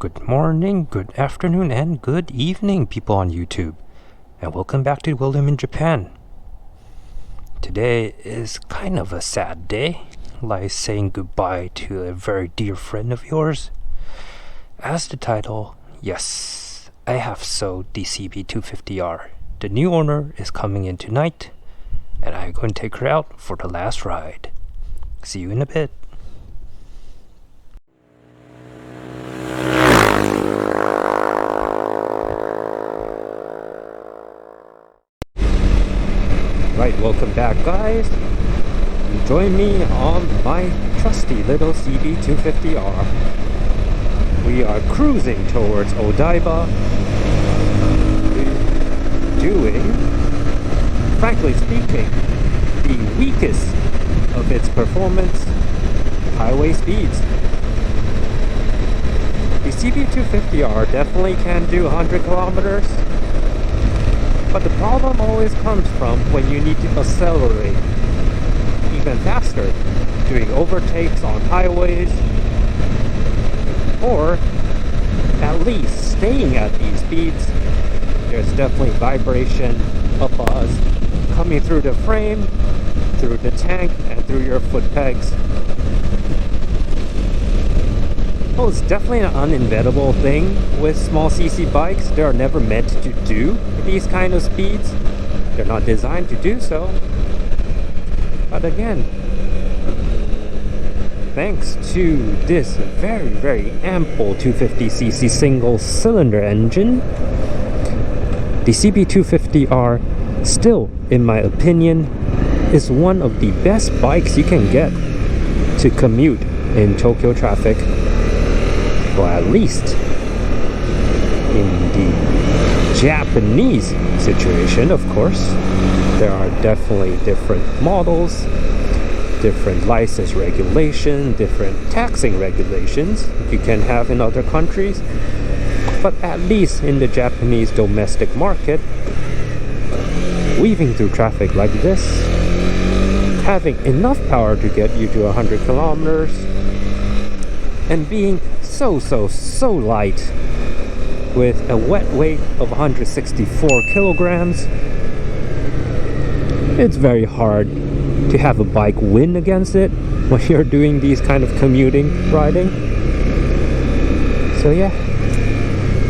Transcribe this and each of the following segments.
Good morning, good afternoon, and good evening, people on YouTube. And welcome back to William in Japan. Today is kind of a sad day, like saying goodbye to a very dear friend of yours. As the title, yes, I have sold the CB250R. The new owner is coming in tonight, and I'm going to take her out for the last ride. See you in a bit. Right, welcome back guys. Join me on my trusty little CB250R. We are cruising towards Odaiba, doing, frankly speaking, the weakest of its performance highway speeds. The CB250R definitely can do 100 kilometers. But the problem always comes from when you need to accelerate even faster, doing overtakes on highways, or at least staying at these speeds. There's definitely vibration, a buzz coming through the frame, through the tank, and through your foot pegs. Oh, it's definitely an uninventable thing with small CC bikes. They are never meant to do these kind of speeds. They're not designed to do so. But again, thanks to this very ample 250cc single cylinder engine, the CB250R still, in my opinion, is one of the best bikes you can get to commute in Tokyo traffic. Or at least in the Japanese situation, of course. There are definitely different models, different license regulation, different taxing regulations you can have in other countries. But at least in the Japanese domestic market, weaving through traffic like this, having enough power to get you to 100 kilometers, and being so light with a wet weight of 164 kilograms, it's very hard to have a bike win against it when you're doing these kind of commuting riding. So yeah,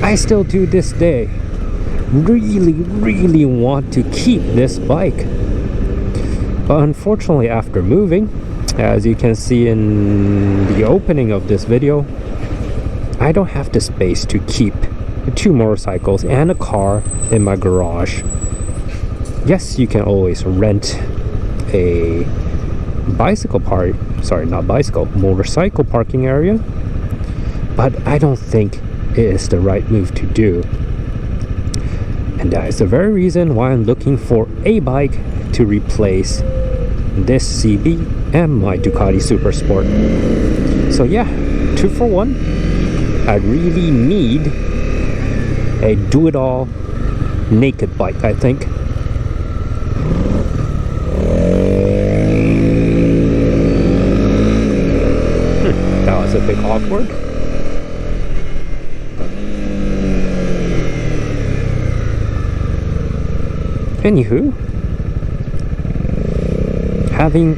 I still to this day really want to keep this bike. But unfortunately, after moving, as you can see in the opening of this video, I don't have the space to keep 2 motorcycles and a car in my garage. Yes, you can always rent a motorcycle parking area, but I don't think it is the right move to do. And that is the very reason why I'm looking for a bike to replace this CB and my Ducati Super Sport. So yeah, 2 for 1. I really need a do-it-all naked bike, I think. That was a bit awkward. Anywho, having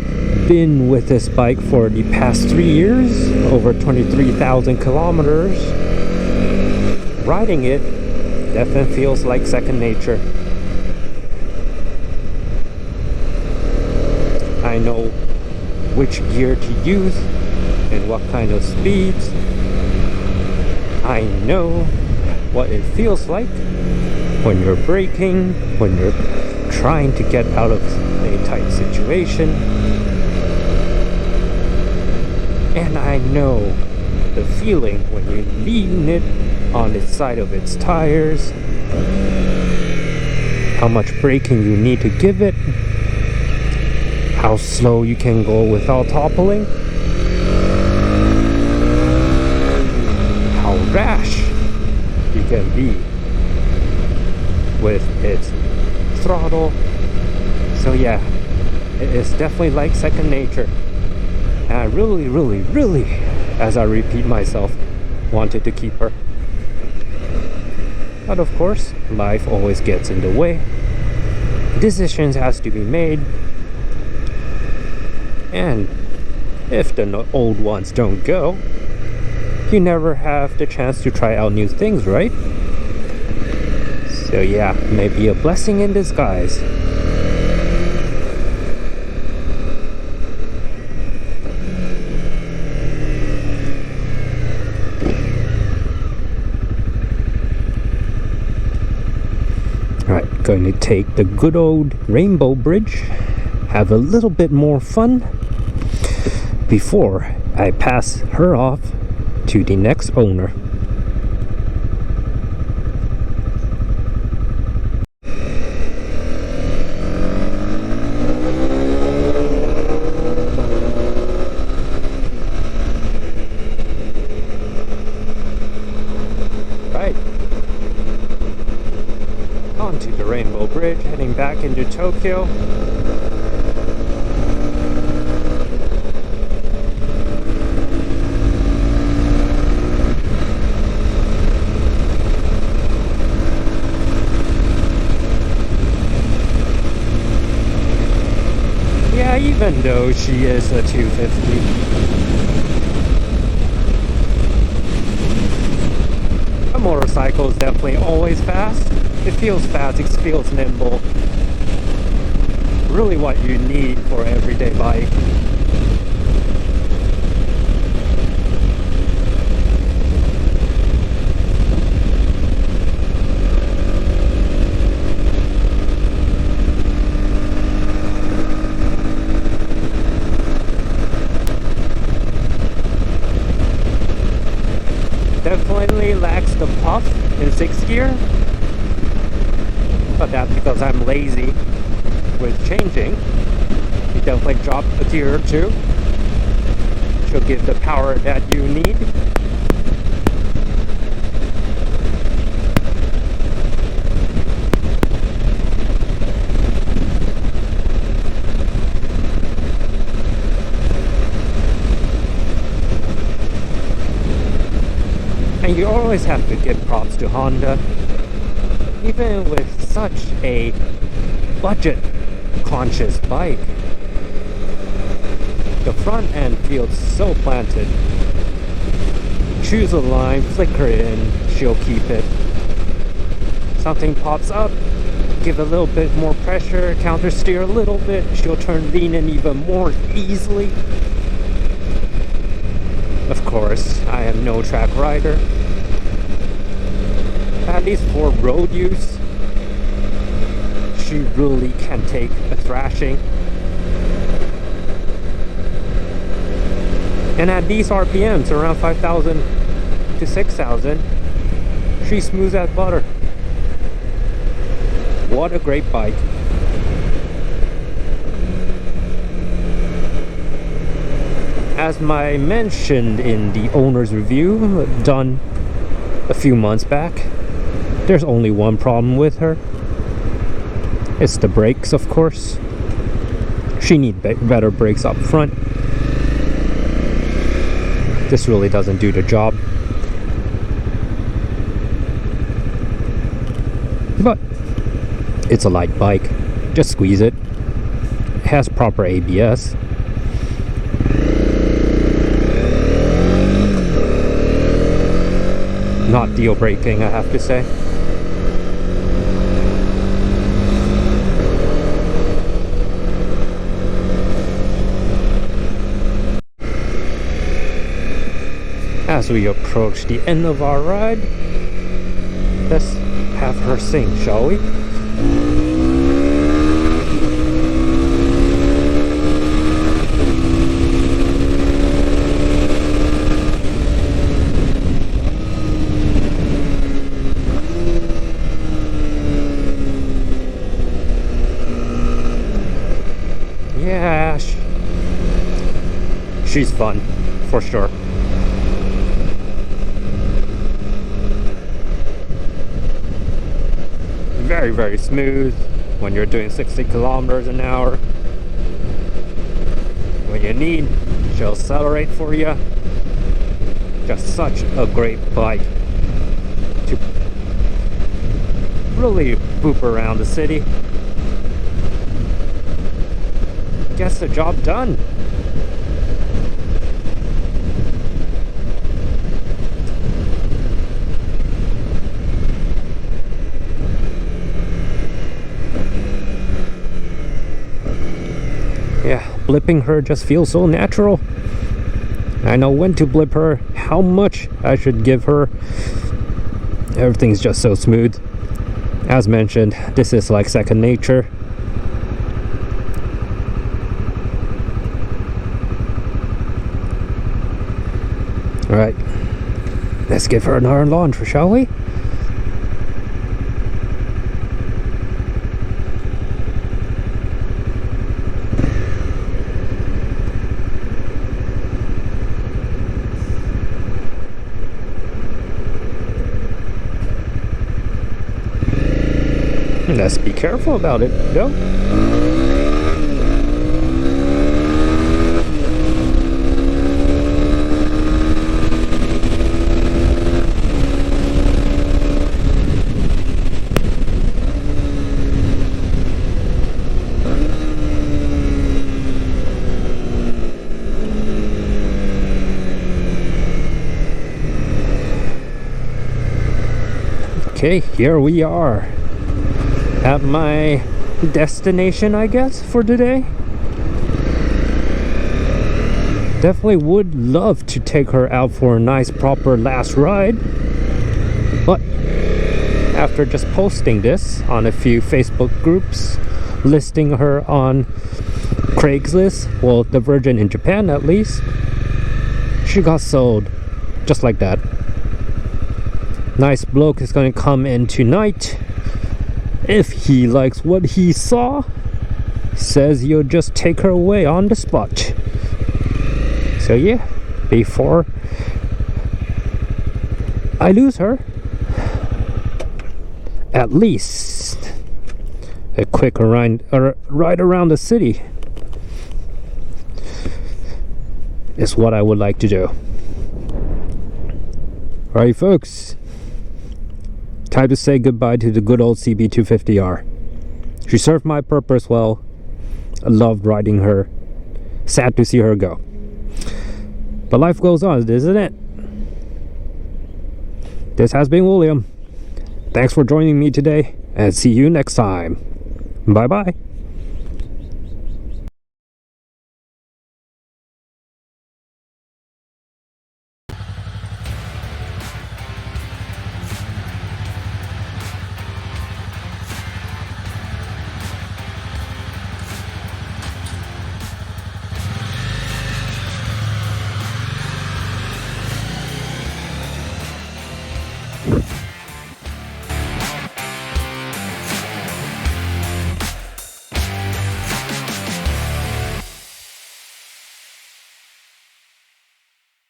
been with this bike for the past 3 years, over 23,000 kilometers, riding it definitely feels like second nature. I know which gear to use and what kind of speeds. I know what it feels like when you're braking, when you're trying to get out of a tight situation. And I know the feeling when you lean it on its side of its tires, how much braking you need to give it, how slow you can go without toppling, how rash you can be with its throttle. So yeah, it is definitely like second nature. And I really, as I repeat myself, wanted to keep her. But of course, life always gets in the way. Decisions has to be made. And if the old ones don't go, you never have the chance to try out new things, right? So yeah, maybe a blessing in disguise. Alright, going to take the good old Rainbow Bridge, have a little bit more fun before I pass her off to the next owner. Right. Onto the Rainbow Bridge, heading back into Tokyo. Yeah, even though she is a 250. A motorcycle is definitely always fast. It feels fast, it feels nimble. Really what you need for an everyday bike. Definitely lacks the puff in 6th gear, but that's because I'm lazy with changing. You definitely drop a gear or two. She'll give the power that you need. And you always have to give props to Honda. Even with such a budget-conscious bike, the front end feels so planted. Choose a line, flicker it in, she'll keep it. Something pops up, give a little bit more pressure, counter steer a little bit, she'll turn lean in even more easily. Of course, I am no track rider. At least for road use, she really can take a thrashing. And at these RPMs, around 5,000 to 6,000, she smooths as butter. What a great bike. As I mentioned in the owner's review done a few months back, there's only one problem with her. It's the brakes, of course. She needs better brakes up front. This really doesn't do the job. But it's a light bike. Just squeeze it. It has proper ABS. Not deal breaking, I have to say. As we approach the end of our ride, let's have her sing, shall we? Yeah, she's fun, for sure. Very, very smooth when you're doing 60 kilometers an hour. When you need, she'll accelerate for you. Just such a great bike to really boop around the city. Gets the job done. Yeah, blipping her just feels so natural. I know when to blip her, how much I should give her. Everything's just so smooth. As mentioned, this is like second nature. Alright, let's give her another launch, shall we? Let's be careful about it, though. Okay, here we are at my destination, I guess, for today. Definitely would love to take her out for a nice proper last ride, but after just posting this on a few Facebook groups, listing her on Craigslist, well, the version in Japan at least, she got sold just like that. Nice bloke is going to come in tonight. If he likes what he saw, says he'll just take her away on the spot. So yeah, before I lose her, at least a quick ride around the city is what I would like to do. Alright folks, time to say goodbye to the good old CB250R. She served my purpose well. I loved riding her. Sad to see her go. But life goes on, isn't it? This has been William. Thanks for joining me today, and see you next time. Bye bye.